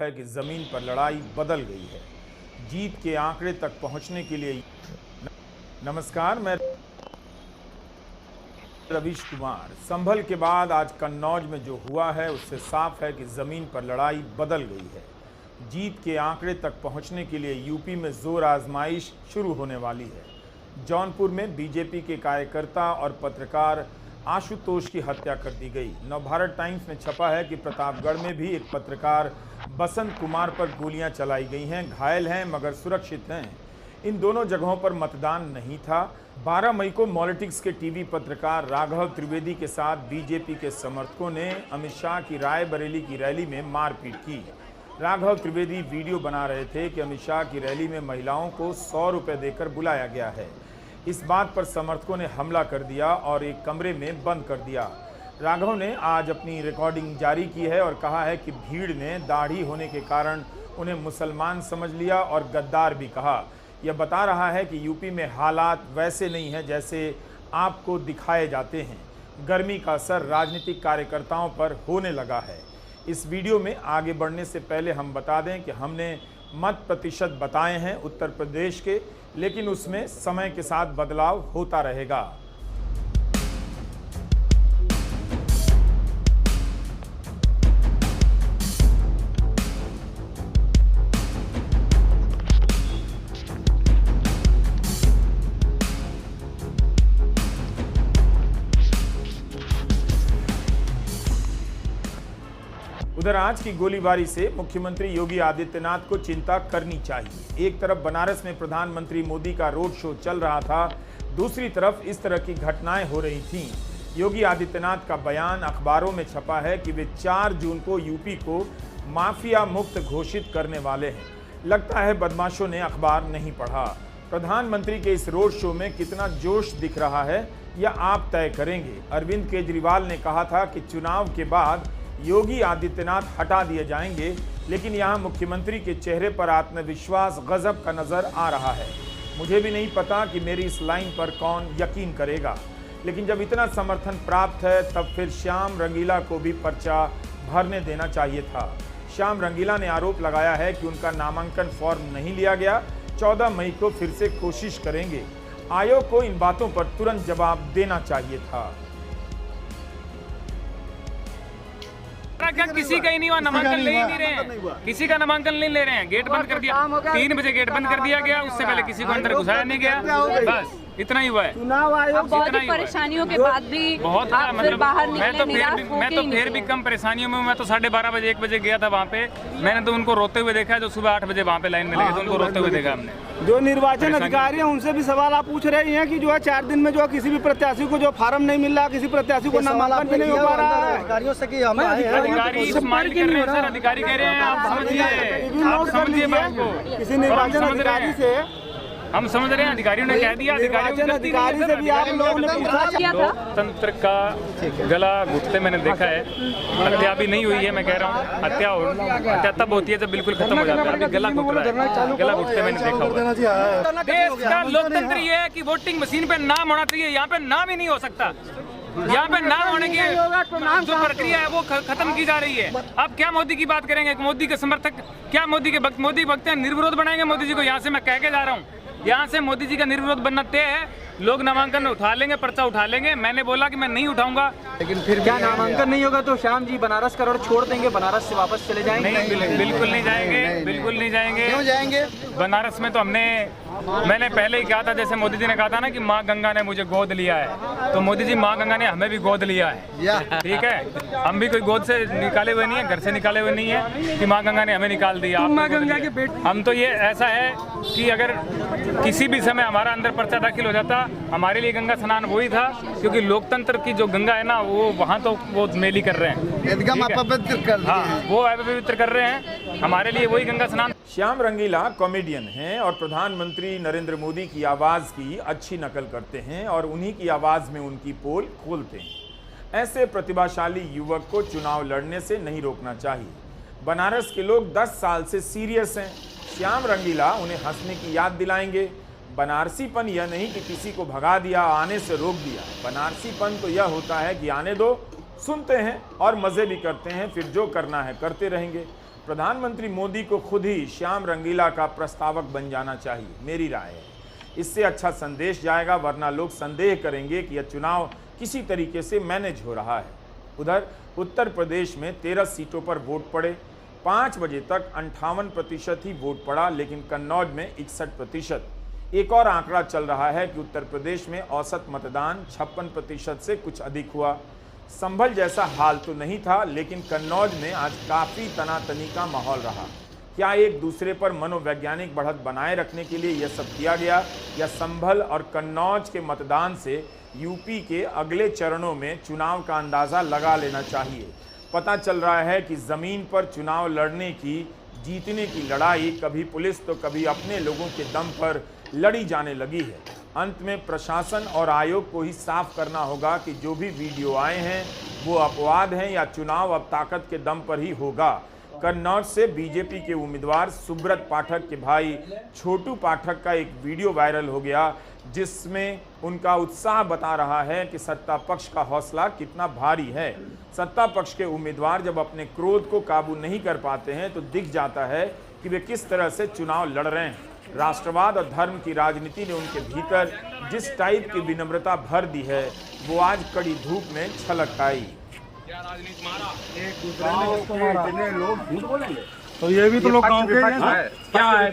है कि जमीन पर लड़ाई बदल गई है। जीत के आंकड़े तक पहुंचने के लिए नमस्कार, मैं रवीश कुमार। संभल के बाद आज कन्नौज में जो हुआ है उससे साफ है कि जमीन पर लड़ाई बदल गई है। जीत के आंकड़े तक पहुंचने के लिए यूपी में जोर आजमाइश शुरू होने वाली है। जौनपुर में बीजेपी के कार्यकर्ता और पत्रकार आशुतोष की हत्या कर दी गई। नवभारत टाइम्स में छपा है कि प्रतापगढ़ में भी एक पत्रकार बसंत कुमार पर गोलियां चलाई गई हैं। घायल हैं मगर सुरक्षित हैं। इन दोनों जगहों पर मतदान नहीं था। 12 मई को पॉलिटिक्स के टीवी पत्रकार राघव त्रिवेदी के साथ बीजेपी के समर्थकों ने अमित शाह की रायबरेली की रैली में मारपीट की। राघव त्रिवेदी वीडियो बना रहे थे कि अमित शाह की रैली में महिलाओं को 100 रुपये देकर बुलाया गया है। इस बात पर समर्थकों ने हमला कर दिया और एक कमरे में बंद कर दिया। राघव ने आज अपनी रिकॉर्डिंग जारी की है और कहा है कि भीड़ ने दाढ़ी होने के कारण उन्हें मुसलमान समझ लिया और गद्दार भी कहा। यह बता रहा है कि यूपी में हालात वैसे नहीं हैं जैसे आपको दिखाए जाते हैं। गर्मी का असर राजनीतिक कार्यकर्ताओं पर होने लगा है। इस वीडियो में आगे बढ़ने से पहले हम बता दें कि हमने मत प्रतिशत बताए हैं उत्तर प्रदेश के, लेकिन उसमें समय के साथ बदलाव होता रहेगा। उधर आज की गोलीबारी से मुख्यमंत्री योगी आदित्यनाथ को चिंता करनी चाहिए। एक तरफ बनारस में प्रधानमंत्री मोदी का रोड शो चल रहा था, दूसरी तरफ इस तरह की घटनाएं हो रही थीं। योगी आदित्यनाथ का बयान अखबारों में छपा है कि वे 4 जून को यूपी को माफिया मुक्त घोषित करने वाले हैं। लगता है बदमाशों ने अखबार नहीं पढ़ा। प्रधानमंत्री के इस रोड शो में कितना जोश दिख रहा है यह आप तय करेंगे। अरविंद केजरीवाल ने कहा था कि चुनाव के बाद योगी आदित्यनाथ हटा दिए जाएंगे, लेकिन यहां मुख्यमंत्री के चेहरे पर आत्मविश्वास गजब का नजर आ रहा है। मुझे भी नहीं पता कि मेरी इस लाइन पर कौन यकीन करेगा, लेकिन जब इतना समर्थन प्राप्त है तब फिर श्याम रंगीला को भी पर्चा भरने देना चाहिए था। श्याम रंगीला ने आरोप लगाया है कि उनका नामांकन फॉर्म नहीं लिया गया। 14 मई को फिर से कोशिश करेंगे। आयोग को इन बातों पर तुरंत जवाब देना चाहिए था। क्या किसी का ही नहीं हुआ, नामांकन ले ही नहीं रहे हैं, किसी का नामांकन नहीं ले रहे हैं। गेट बंद कर दिया, 3 बजे गेट बंद कर दिया गया। उससे पहले किसी को अंदर घुसाया नहीं गया। बस इतना ही हुआ है। चुनाव आयोग बहुत परेशानियों के बाद भी बहुत मतलब बाहर मैं तो फिर भी कम परेशानियों में। मैं तो 12:30 बजे 1 बजे गया था वहाँ पे। मैंने तो उनको रोते हुए देखा है। जो सुबह 8 बजे वहाँ पे लाइन में लगे थे उनको रोते हुए देखा हमने। जो निर्वाचन अधिकारी हैं उनसे भी सवाल आप पूछ रहे हैं कि जो है 4 दिन में जो है किसी भी प्रत्याशी को जो फार्म नहीं मिल रहा, किसी प्रत्याशी को नामांकन भी नहीं हो पा रहा है। अधिकारियों से कि हमें अधिकारी स्माइल कर रहे हैं सर। अधिकारी कह रहे हैं आप समझिए बात को। किसी निर्वाचन अधिकारी से हम समझ रहे हैं, अधिकारियों ने कह दिया। अधिकारी से भी आप लोगों ने पूछा। लोकतंत्र का गला घुटते मैंने देखा है। हत्या भी नहीं हुई है, मैं कह रहा हूँ। हत्या तब होती है जब बिल्कुल खत्म हो जाता है। अभी गला घुट रहा है, गला घुटते मैंने देखा हुआ। देश का लोकतंत्र ये है कि वोटिंग मशीन पे नाम होना चाहिए। यहाँ पे नाम ही नहीं हो सकता। यहाँ पे नाम होने की जो प्रक्रिया है वो खत्म की जा रही है। अब क्या मोदी की बात करेंगे? मोदी के समर्थक क्या मोदी भक्त हैं? निर्विरोध बनाएंगे मोदी जी को। यहाँ से मैं कह के जा रहा हूँ, यहाँ से मोदी जी का निर्विरोध बनना तय है। लोग नामांकन उठा लेंगे, पर्चा उठा लेंगे। मैंने बोला कि मैं नहीं उठाऊंगा। लेकिन फिर क्या नामांकन नहीं होगा तो श्याम जी बनारस का रोड छोड़ देंगे, बनारस से वापस चले जाएंगे? नहीं, बिल्कुल नहीं जाएंगे, बिल्कुल नहीं जाएंगे। क्यों जाएंगे? बनारस में तो मैंने पहले ही कहा था, जैसे मोदी जी ने कहा था ना कि माँ गंगा ने मुझे गोद लिया है, तो मोदी जी माँ गंगा ने हमें भी गोद लिया है। ठीक है, हम भी कोई गोद से निकाले हुए नहीं है, घर से निकाले हुए नहीं है कि माँ गंगा ने हमें निकाल दिया। माँ गंगा के पेट हम तो ये ऐसा है कि अगर किसी भी समय हमारा अंदर पर्चा दाखिल हो जाता, हमारे लिए गंगा स्नान वही था। क्योंकि लोकतंत्र की जो गंगा है ना, वो वहाँ तो वो मेली कर रहे हैं, हाँ वो अपवित्र कर रहे हैं। हमारे लिए वही गंगा स्नान। श्याम रंगीला कॉमेडियन हैं और प्रधानमंत्री नरेंद्र मोदी की आवाज़ की अच्छी नकल करते हैं और उन्हीं की आवाज़ में उनकी पोल खोलते हैं। ऐसे प्रतिभाशाली युवक को चुनाव लड़ने से नहीं रोकना चाहिए। बनारस के लोग 10 साल से सीरियस हैं। श्याम रंगीला उन्हें हंसने की याद दिलाएंगे। बनारसीपन यह नहीं कि किसी को भगा दिया, आने से रोक दिया। बनारसीपन तो यह होता है कि आने दो, सुनते हैं और मज़े भी करते हैं, फिर जो करना है करते रहेंगे। प्रधानमंत्री मोदी को खुद ही श्याम रंगीला का प्रस्तावक बन जाना चाहिए, मेरी राय है। इससे अच्छा संदेश जाएगा, वरना लोग संदेह करेंगे कि यह चुनाव किसी तरीके से मैनेज हो रहा है। उधर उत्तर प्रदेश में 13 सीटों पर वोट पड़े। 5 बजे तक 58% ही वोट पड़ा, लेकिन कन्नौज में 61%। एक और आंकड़ा चल रहा है कि उत्तर प्रदेश में औसत मतदान 56% से कुछ अधिक हुआ। संभल जैसा हाल तो नहीं था, लेकिन कन्नौज में आज काफ़ी तनातनी का माहौल रहा। क्या एक दूसरे पर मनोवैज्ञानिक बढ़त बनाए रखने के लिए यह सब किया गया, या संभल और कन्नौज के मतदान से यूपी के अगले चरणों में चुनाव का अंदाज़ा लगा लेना चाहिए? पता चल रहा है कि ज़मीन पर चुनाव लड़ने की, जीतने की लड़ाई कभी पुलिस तो कभी अपने लोगों के दम पर लड़ी जाने लगी है। अंत में प्रशासन और आयोग को ही साफ करना होगा कि जो भी वीडियो आए हैं वो अपवाद हैं या चुनाव अब ताकत के दम पर ही होगा। कन्नौज से बीजेपी के उम्मीदवार सुब्रत पाठक के भाई छोटू पाठक का एक वीडियो वायरल हो गया, जिसमें उनका उत्साह बता रहा है कि सत्ता पक्ष का हौसला कितना भारी है। सत्ता पक्ष के उम्मीदवार जब अपने क्रोध को काबू नहीं कर पाते हैं तो दिख जाता है कि वे किस तरह से चुनाव लड़ रहे हैं। राष्ट्रवाद और धर्म की राजनीति ने उनके भीतर जिस टाइप की विनम्रता भर दी है, वो आज कड़ी धूप में छलक आई। तो ये भी तो लोग गाँव के हैं। क्या है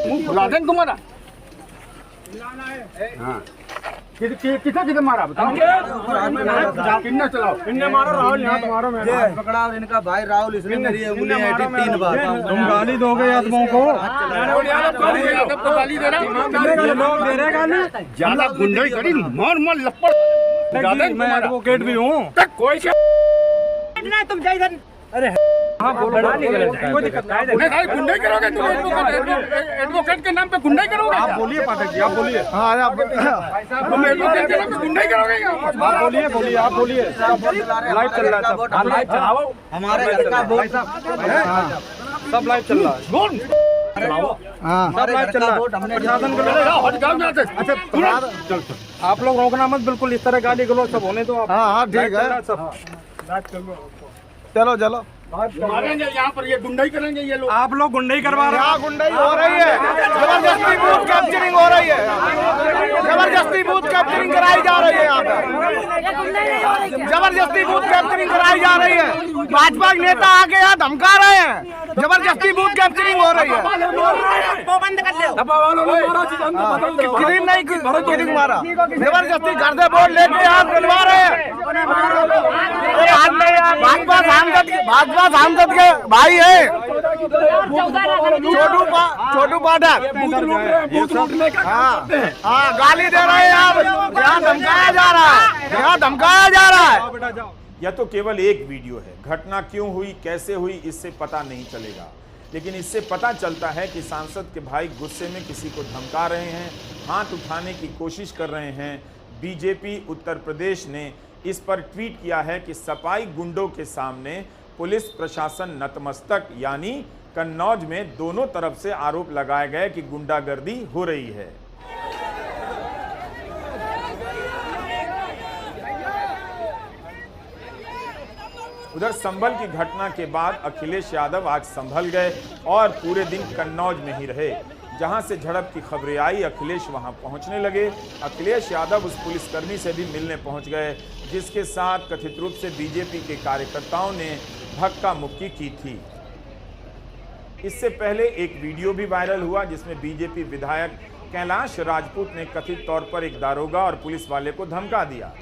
मुंह फुला दें तुम्हारा। किसे मारा बताओ? किन्ने चलाओ? किन्ने मारो? राहुल यहाँ तुम्हारा मैं पकड़ा इनका भाई राहुल, इसने मेरी उंगली ऐठी 3 बार। तुम गाली दोगे आदमों को? गाली दे रहे गाली। ज्यादा गुंडाई करी, मार लपड़। मैं एडवोकेट भी हूँ। कोई तुम जाइए। अरे हाँ बोलो, कोई दिक्कत नहीं। गुंडाई करोगे तुम? एडवोकेट के नाम पे गुंडाई करोगे? आप बोलिए पाठक जी, आप बोलिए। हाँ आप तुम एडवोकेट के नाम पे गुंडाई करोगे? आप बोलिए आप बोलिए। लाइव चल रहा है, सब लाइव चलाओ। हमारे घर का वोट सब लाइव चल रहा है। सब लाइव चल रहा है। प्रशासन को अच्छा आप लोग रोकना मत, बिल्कुल इस तरह गाली गलौज सब होने दो। हाँ ठीक है, सब चलो मारेंगे यहाँ पर, ये गुंडाई करेंगे ये लोग। आप लोग गुंडाई करवा रहे हैं। गुंडाई हो रही है, जबरदस्ती बूथ कैप्चरिंग हो रही है, जबरदस्ती बूथ कैप्चरिंग कराई जा रही है यहाँ पे, जबरदस्ती बूथ कैप्चरिंग कराई जा रही है। भाजपा के नेता आके यहाँ धमका रहे हैं, जबरदस्ती बूथ कैप्चरिंग हो रही है। कितनी नहीं मारा, जबरदस्ती घर से वोट लेके यहाँ मिलवा रहे हैं। भाजपा सांसद के भाई है छोटू पाठक। हाँ गाली दे रहे हैं आप, यहाँ धमकाया जा रहा है, यहाँ धमकाया जा रहा है। यह तो केवल एक वीडियो है। घटना क्यों हुई, कैसे हुई, इससे पता नहीं चलेगा, लेकिन इससे पता चलता है कि सांसद के भाई गुस्से में किसी को धमका रहे हैं, हाथ उठाने की कोशिश कर रहे हैं। बीजेपी उत्तर प्रदेश ने इस पर ट्वीट किया है कि सफाई गुंडों के सामने पुलिस प्रशासन नतमस्तक, यानी कन्नौज में दोनों तरफ से आरोप लगाए गए कि गुंडागर्दी हो रही है। उधर संभल की घटना के बाद अखिलेश यादव आज संभल गए और पूरे दिन कन्नौज में ही रहे। जहां से झड़प की खबरें आई, अखिलेश वहां पहुंचने लगे। अखिलेश यादव उस पुलिसकर्मी से भी मिलने पहुंच गए जिसके साथ कथित रूप से बीजेपी के कार्यकर्ताओं ने धक्का मुक्की की थी। इससे पहले एक वीडियो भी वायरल हुआ जिसमें बीजेपी विधायक कैलाश राजपूत ने कथित तौर पर एक दारोगा और पुलिस वाले को धमका दिया।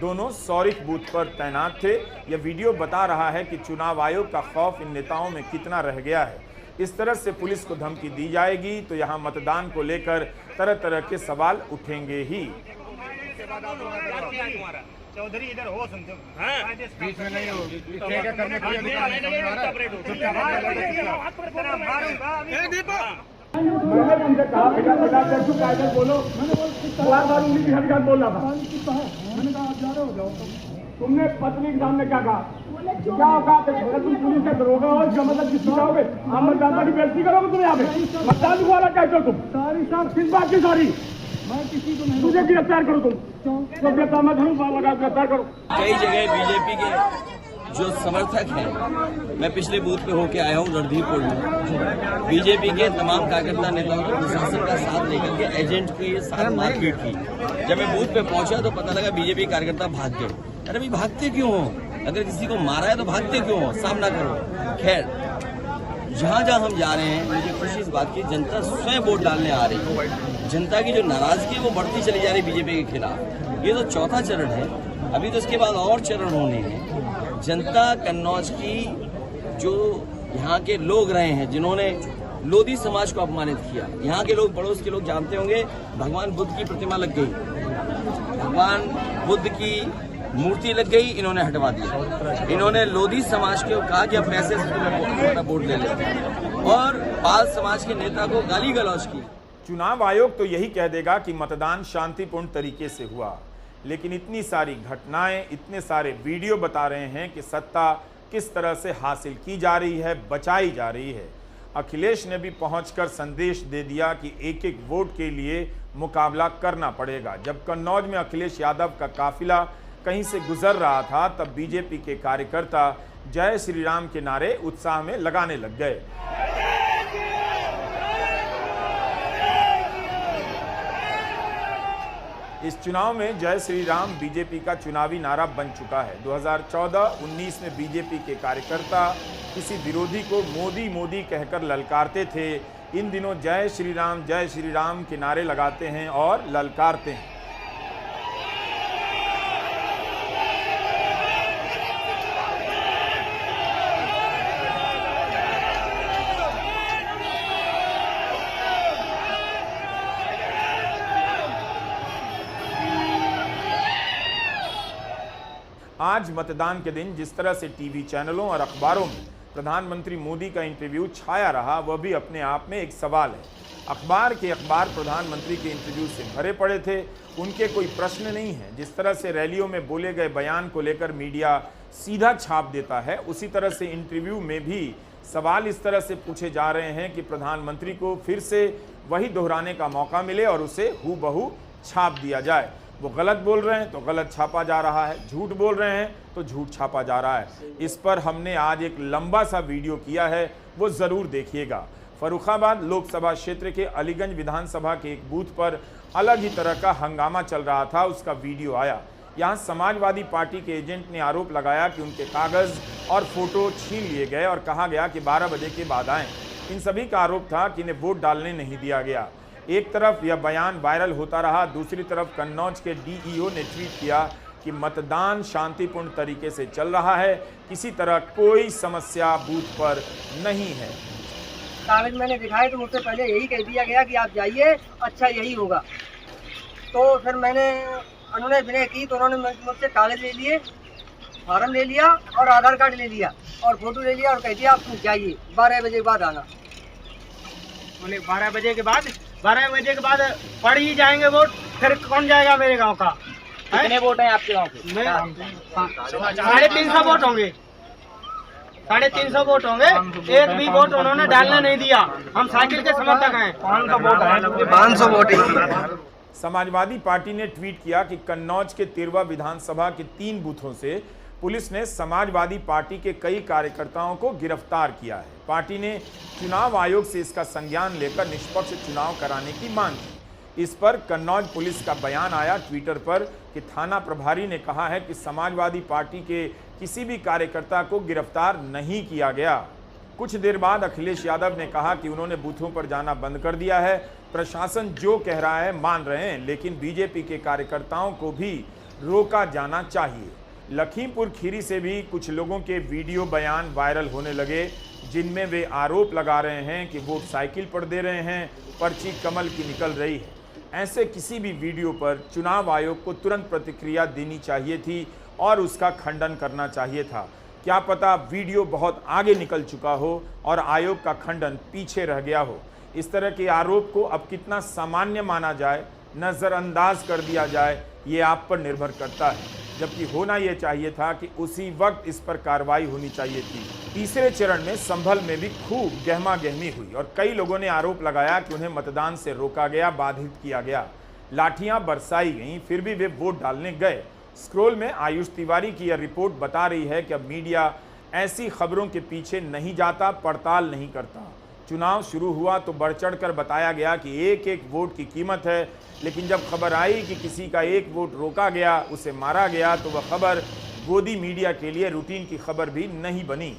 दोनों सौरिक बूथ पर तैनात थे। यह वीडियो बता रहा है कि चुनाव आयोग का खौफ इन नेताओं में कितना रह गया है। इस तरह से पुलिस को धमकी दी जाएगी तो यहाँ मतदान को लेकर तरह तरह के सवाल उठेंगे ही। चौधरी इधर हो बीच में नहीं होगी। मैंने तुमसे कहा बेटा बोलो, मैंने बोल रहा था। मैंने कहा आप जा रहे हो जाओ। तुमने पत्नी के सामने क्या कहा? क्या औकात है? अगर तुम पुलिस का दरोगा हो, इसका मतलब किस जाओगे? आप मतदाता की बेइज्जती करोगे तुम यहाँ पे? मतदान द्वारा कहते हो तुम? सारी साहब किस बात की सारी? मुझे गिरफ्तार करो, तुम तो गिरफ्तार मत गिरफ्तार करो। कई जगह बीजेपी के जो समर्थक हैं, मैं पिछले बूथ पे होके आया हूँ रणधीरपुर में, बीजेपी के तमाम कार्यकर्ता नेताओं ने प्रशासन का साथ लेकर के एजेंट के साथ मारपीट की। जब मैं बूथ पे पहुंचा तो पता लगा बीजेपी कार्यकर्ता भाग गए। अरे भाई भागते क्यों हो? अगर किसी को मारा है तो भागते क्यों हो? सामना करो। खैर, जहाँ जहाँ हम जा रहे हैं, मुझे खुशी इस बात की, जनता स्वयं वोट डालने आ रही है। जनता की जो नाराजगी है वो बढ़ती चली जा रही बीजेपी के खिलाफ। ये तो चौथा चरण है, अभी तो इसके बाद और चरण होने हैं। जनता कन्नौज की जो यहाँ के लोग रहे हैं, जिन्होंने लोधी समाज को अपमानित किया, यहाँ के लोग, पड़ोस के लोग जानते होंगे, भगवान बुद्ध की प्रतिमा लग गई, भगवान बुद्ध की मूर्ति लग गई, इन्होंने हटवा दिया। इन्होंने लोधी समाज को कहा कि अब पैसे से तुम्हें वोट ले लेते, और पाल समाज के नेता को गाली गलौज की। चुनाव आयोग तो यही कह देगा कि मतदान शांतिपूर्ण तरीके से हुआ, लेकिन इतनी सारी घटनाएं, इतने सारे वीडियो बता रहे हैं कि सत्ता किस तरह से हासिल की जा रही है, बचाई जा रही है। अखिलेश ने भी पहुंचकर संदेश दे दिया कि एक एक वोट के लिए मुकाबला करना पड़ेगा। जब कन्नौज में अखिलेश यादव का काफिला कहीं से गुजर रहा था, तब बीजेपी के कार्यकर्ता जय श्री राम के नारे उत्साह में लगाने लग गए। इस चुनाव में जय श्री राम बीजेपी का चुनावी नारा बन चुका है। 2014-19 में बीजेपी के कार्यकर्ता किसी विरोधी को मोदी मोदी कहकर ललकारते थे। इन दिनों जय श्री राम के नारे लगाते हैं और ललकारते हैं। आज मतदान के दिन जिस तरह से टीवी चैनलों और अखबारों में प्रधानमंत्री मोदी का इंटरव्यू छाया रहा, वह भी अपने आप में एक सवाल है। अखबार के अखबार प्रधानमंत्री के इंटरव्यू से भरे पड़े थे, उनके कोई प्रश्न नहीं है। जिस तरह से रैलियों में बोले गए बयान को लेकर मीडिया सीधा छाप देता है, उसी तरह से इंटरव्यू में भी सवाल इस तरह से पूछे जा रहे हैं कि प्रधानमंत्री को फिर से वही दोहराने का मौका मिले और उसे हूबहू छाप दिया जाए। वो गलत बोल रहे हैं तो गलत छापा जा रहा है, झूठ बोल रहे हैं तो झूठ छापा जा रहा है। इस पर हमने आज एक लंबा सा वीडियो किया है, वो ज़रूर देखिएगा। फर्रुखाबाद लोकसभा क्षेत्र के अलीगंज विधानसभा के एक बूथ पर अलग ही तरह का हंगामा चल रहा था, उसका वीडियो आया। यहाँ समाजवादी पार्टी के एजेंट ने आरोप लगाया कि उनके कागज़ और फोटो छीन लिए गए और कहा गया कि 12 बजे के बाद आएँ। इन सभी का आरोप था कि इन्हें वोट डालने नहीं दिया गया। एक तरफ यह बयान वायरल होता रहा, दूसरी तरफ कन्नौज के डीईओ ने ट्वीट किया कि मतदान शांतिपूर्ण तरीके से चल रहा है, किसी तरह कोई समस्या बूथ पर नहीं है। कागज मैंने दिखाए तो मुझसे पहले यही कह दिया गया कि आप जाइए, अच्छा यही होगा। तो फिर मैंने उन्होंने विनय की तो उन्होंने मुझसे कागज ले लिए, फार्म ले लिया और आधार कार्ड ले लिया और फोटो ले लिया और कह दिया आप जाइए, 12 बजे के बाद आना। 12 बजे के बाद पड़ ही जाएंगे वोट, फिर कौन जाएगा मेरे गांव का? कितने वोट हैं आपके गांव के? 350 वोट होंगे, 350 वोट होंगे। एक भी वोट उन्होंने डालने नहीं दिया। हम साइकिल के समर्थक हैं। 500 वोट। समाजवादी पार्टी ने ट्वीट किया कि कन्नौज के तिरवा विधानसभा के 3 बूथों से पुलिस ने समाजवादी पार्टी के कई कार्यकर्ताओं को गिरफ्तार किया है। पार्टी ने चुनाव आयोग से इसका संज्ञान लेकर निष्पक्ष चुनाव कराने की मांग की। इस पर कन्नौज पुलिस का बयान आया ट्विटर पर कि थाना प्रभारी ने कहा है कि समाजवादी पार्टी के किसी भी कार्यकर्ता को गिरफ्तार नहीं किया गया। कुछ देर बाद अखिलेश यादव ने कहा कि उन्होंने बूथों पर जाना बंद कर दिया है, प्रशासन जो कह रहा है मान रहे हैं, लेकिन बीजेपी के कार्यकर्ताओं को भी रोका जाना चाहिए। लखीमपुर खीरी से भी कुछ लोगों के वीडियो बयान वायरल होने लगे, जिनमें वे आरोप लगा रहे हैं कि वोट साइकिल पर दे रहे हैं, पर्ची कमल की निकल रही है। ऐसे किसी भी वीडियो पर चुनाव आयोग को तुरंत प्रतिक्रिया देनी चाहिए थी और उसका खंडन करना चाहिए था। क्या पता वीडियो बहुत आगे निकल चुका हो और आयोग का खंडन पीछे रह गया हो। इस तरह के आरोप को अब कितना सामान्य माना जाए, नज़रअंदाज कर दिया जाए, ये आप पर निर्भर करता है। जबकि होना यह चाहिए था कि उसी वक्त इस पर कार्रवाई होनी चाहिए थी। तीसरे चरण में संभल में भी खूब गहमा गहमी हुई और कई लोगों ने आरोप लगाया कि उन्हें मतदान से रोका गया, बाधित किया गया। लाठियां बरसाई गईं, फिर भी वे वोट डालने गए। स्क्रोल में आयुष तिवारी की यह रिपोर्ट बता रही है कि अब मीडिया ऐसी खबरों के पीछे नहीं जाता, पड़ताल नहीं करता। चुनाव शुरू हुआ तो बढ़ चढ़कर बताया गया कि एक एक वोट की कीमत है, लेकिन जब खबर आई कि किसी का एक वोट रोका गया, उसे मारा गया, तो वह खबर गोदी मीडिया के लिए रूटीन की खबर भी नहीं बनी।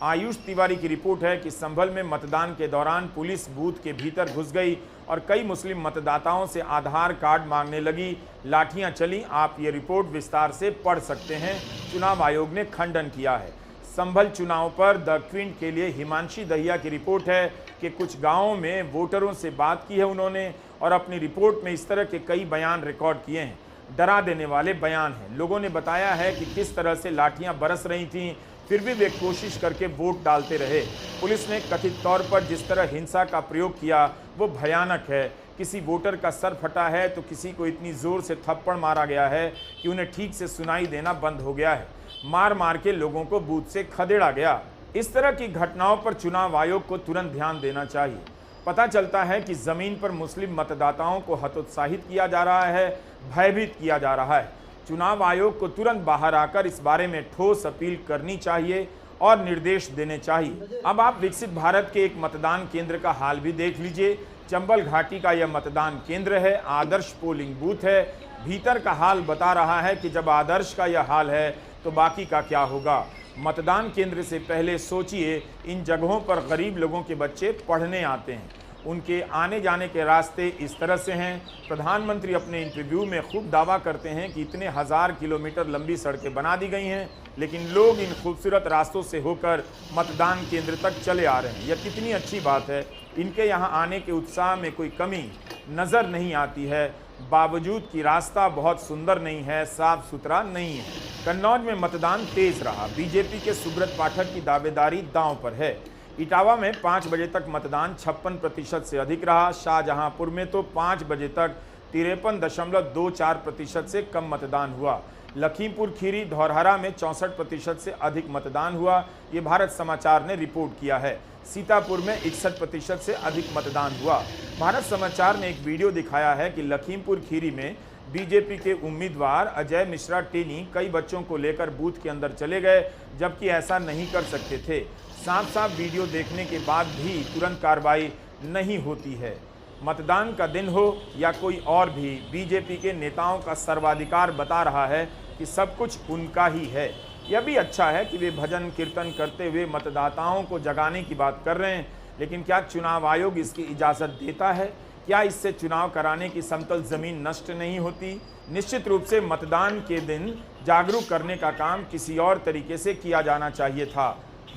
आयुष तिवारी की रिपोर्ट है कि संभल में मतदान के दौरान पुलिस बूथ के भीतर घुस गई और कई मुस्लिम मतदाताओं से आधार कार्ड मांगने लगी, लाठियां चली। आप ये रिपोर्ट विस्तार से पढ़ सकते हैं। चुनाव आयोग ने खंडन किया है। संभल चुनाव पर द क्विंट के लिए हिमांशी दहिया की रिपोर्ट है कि कुछ गांवों में वोटरों से बात की है उन्होंने और अपनी रिपोर्ट में इस तरह के कई बयान रिकॉर्ड किए हैं। डरा देने वाले बयान हैं। लोगों ने बताया है कि किस तरह से लाठियां बरस रही थीं, फिर भी वे कोशिश करके वोट डालते रहे। पुलिस ने कथित तौर पर जिस तरह हिंसा का प्रयोग किया वो भयानक है। किसी वोटर का सर फटा है तो किसी को इतनी जोर से थप्पड़ मारा गया है कि उन्हें ठीक से सुनाई देना बंद हो गया है। मार मार के लोगों को बूथ से खदेड़ा गया। इस तरह की घटनाओं पर चुनाव आयोग को तुरंत ध्यान देना चाहिए। पता चलता है कि जमीन पर मुस्लिम मतदाताओं को हतोत्साहित किया जा रहा है, भयभीत किया जा रहा है। चुनाव आयोग को तुरंत बाहर आकर इस बारे में ठोस अपील करनी चाहिए और निर्देश देने चाहिए। अब आप विकसित भारत के एक मतदान केंद्र का हाल भी देख लीजिए। चंबल घाटी का यह मतदान केंद्र है, आदर्श पोलिंग बूथ है। भीतर का हाल बता रहा है कि जब आदर्श का यह हाल है तो बाकी का क्या होगा। मतदान केंद्र से पहले सोचिए, इन जगहों पर गरीब लोगों के बच्चे पढ़ने आते हैं, उनके आने जाने के रास्ते इस तरह से हैं। प्रधानमंत्री अपने इंटरव्यू में खूब दावा करते हैं कि इतने हज़ार किलोमीटर लंबी सड़कें बना दी गई हैं, लेकिन लोग इन खूबसूरत रास्तों से होकर मतदान केंद्र तक चले आ रहे हैं। यह कितनी अच्छी बात है। इनके यहाँ आने के उत्साह में कोई कमी नज़र नहीं आती है, बावजूद कि रास्ता बहुत सुंदर नहीं है, साफ सुथरा नहीं है। कन्नौज में मतदान तेज रहा। बीजेपी के सुब्रत पाठक की दावेदारी दांव पर है। इटावा में 5 बजे तक मतदान 56% से अधिक रहा। शाहजहांपुर में तो 5 बजे तक 53.24% से कम मतदान हुआ। लखीमपुर खीरी धौरहरा में 64% से अधिक मतदान हुआ। ये भारत समाचार ने रिपोर्ट किया है। सीतापुर में 61% से अधिक मतदान हुआ। भारत समाचार ने एक वीडियो दिखाया है कि लखीमपुर खीरी में बीजेपी के उम्मीदवार अजय मिश्रा टेनी कई बच्चों को लेकर बूथ के अंदर चले गए, जबकि ऐसा नहीं कर सकते थे। साफ साफ वीडियो देखने के बाद भी तुरंत कार्रवाई नहीं होती है। मतदान का दिन हो या कोई और भी, बीजेपी के नेताओं का सर्वाधिकार बता रहा है कि सब कुछ उनका ही है। यह भी अच्छा है कि वे भजन कीर्तन करते हुए मतदाताओं को जगाने की बात कर रहे हैं, लेकिन क्या चुनाव आयोग इसकी इजाज़त देता है? क्या इससे चुनाव कराने की समतल ज़मीन नष्ट नहीं होती? निश्चित रूप से मतदान के दिन जागरूक करने का काम किसी और तरीके से किया जाना चाहिए था।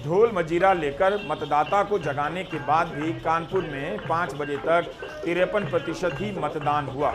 ढोल मजीरा लेकर मतदाता को जगाने के बाद भी कानपुर में 5 बजे तक 53% ही मतदान हुआ।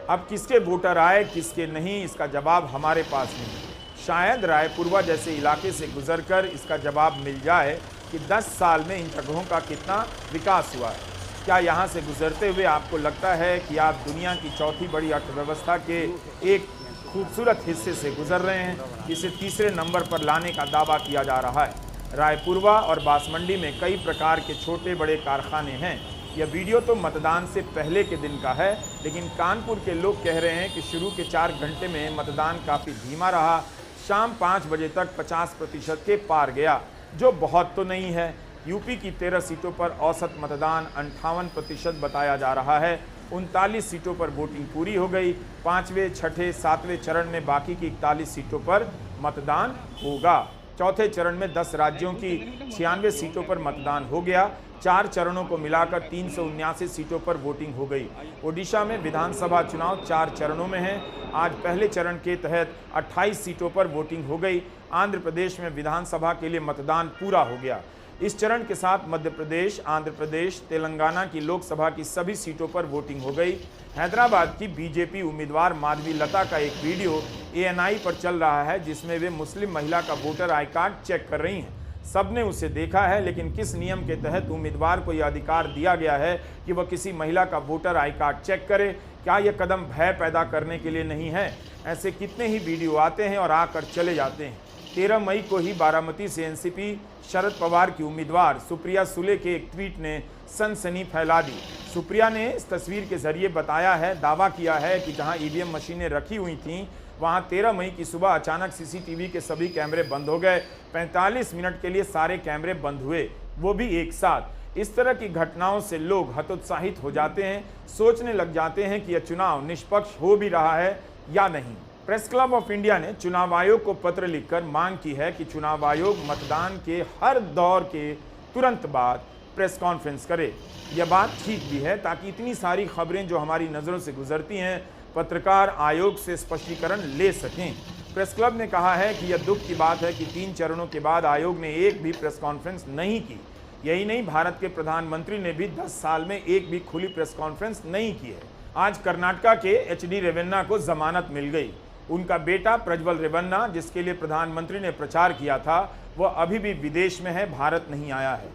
अब किसके वोटर आए, किसके नहीं, इसका जवाब हमारे पास नहीं। शायद रायपुरवा जैसे इलाके से गुजरकर इसका जवाब मिल जाए कि 10 साल में इन जगहों का कितना विकास हुआ है। क्या यहाँ से गुजरते हुए आपको लगता है कि आप दुनिया की चौथी बड़ी अर्थव्यवस्था के एक खूबसूरत हिस्से से गुजर रहे हैं, जिसे तीसरे नंबर पर लाने का दावा किया जा रहा है? रायपुरवा और बांसमंडी में कई प्रकार के छोटे बड़े कारखाने हैं। यह वीडियो तो मतदान से पहले के दिन का है, लेकिन कानपुर के लोग कह रहे हैं कि शुरू के 4 घंटे में मतदान काफ़ी धीमा रहा। शाम 5 बजे तक 50% के पार गया, जो बहुत तो नहीं है। यूपी की 13 सीटों पर औसत मतदान 58% बताया जा रहा है। 39 सीटों पर वोटिंग पूरी हो गई। 5वें, 6ठे, 7वें चरण में बाकी की 41 सीटों पर मतदान होगा। चौथे चरण में 10 राज्यों की 96 सीटों पर मतदान हो गया। 4 चरणों को मिलाकर 379 सीटों पर वोटिंग हो गई। ओडिशा में विधानसभा चुनाव 4 चरणों में है। आज पहले चरण के तहत 28 सीटों पर वोटिंग हो गई। आंध्र प्रदेश में विधानसभा के लिए मतदान पूरा हो गया। इस चरण के साथ मध्य प्रदेश, आंध्र प्रदेश, तेलंगाना की लोकसभा की सभी सीटों पर वोटिंग हो गई। हैदराबाद की बीजेपी उम्मीदवार माधवी लता का एक वीडियो ANI पर चल रहा है, जिसमें वे मुस्लिम महिला का वोटर आई कार्ड चेक कर रही हैं। सबने उसे देखा है, लेकिन किस नियम के तहत उम्मीदवार को यह अधिकार दिया गया है कि वह किसी महिला का वोटर आई कार्ड चेक करे? क्या यह कदम भय पैदा करने के लिए नहीं है? ऐसे कितने ही वीडियो आते हैं और आकर चले जाते हैं। 13 मई को ही बारामती से एनसीपी शरद पवार की उम्मीदवार सुप्रिया सुले के एक ट्वीट ने सनसनी फैला दी। सुप्रिया ने इस तस्वीर के जरिए बताया है, दावा किया है कि जहां ईवीएम मशीनें रखी हुई थीं वहां 13 मई की सुबह अचानक सीसीटीवी के सभी कैमरे बंद हो गए। 45 मिनट के लिए सारे कैमरे बंद हुए, वो भी एक साथ। इस तरह की घटनाओं से लोग हतोत्साहित हो जाते हैं, सोचने लग जाते हैं कि यह चुनाव निष्पक्ष हो भी रहा है या नहीं। प्रेस क्लब ऑफ इंडिया ने चुनाव आयोग को पत्र लिखकर मांग की है कि चुनाव आयोग मतदान के हर दौर के तुरंत बाद प्रेस कॉन्फ्रेंस करे। यह बात ठीक भी है ताकि इतनी सारी खबरें जो हमारी नज़रों से गुजरती हैं, पत्रकार आयोग से स्पष्टीकरण ले सकें। प्रेस क्लब ने कहा है कि यह दुख की बात है कि 3 चरणों के बाद आयोग ने एक भी प्रेस कॉन्फ्रेंस नहीं की। यही नहीं, भारत के प्रधानमंत्री ने भी 10 साल में एक भी खुली प्रेस कॉन्फ्रेंस नहीं की है। आज कर्नाटका के एचडी रेवन्ना को जमानत मिल गई। उनका बेटा प्रज्वल रेवन्ना, जिसके लिए प्रधानमंत्री ने प्रचार किया था, वह अभी भी विदेश में है, भारत नहीं आया है।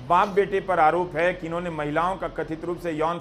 बाप बेटे पर आरोप है कि इन्होंने महिलाओं का कथित रूप से यौन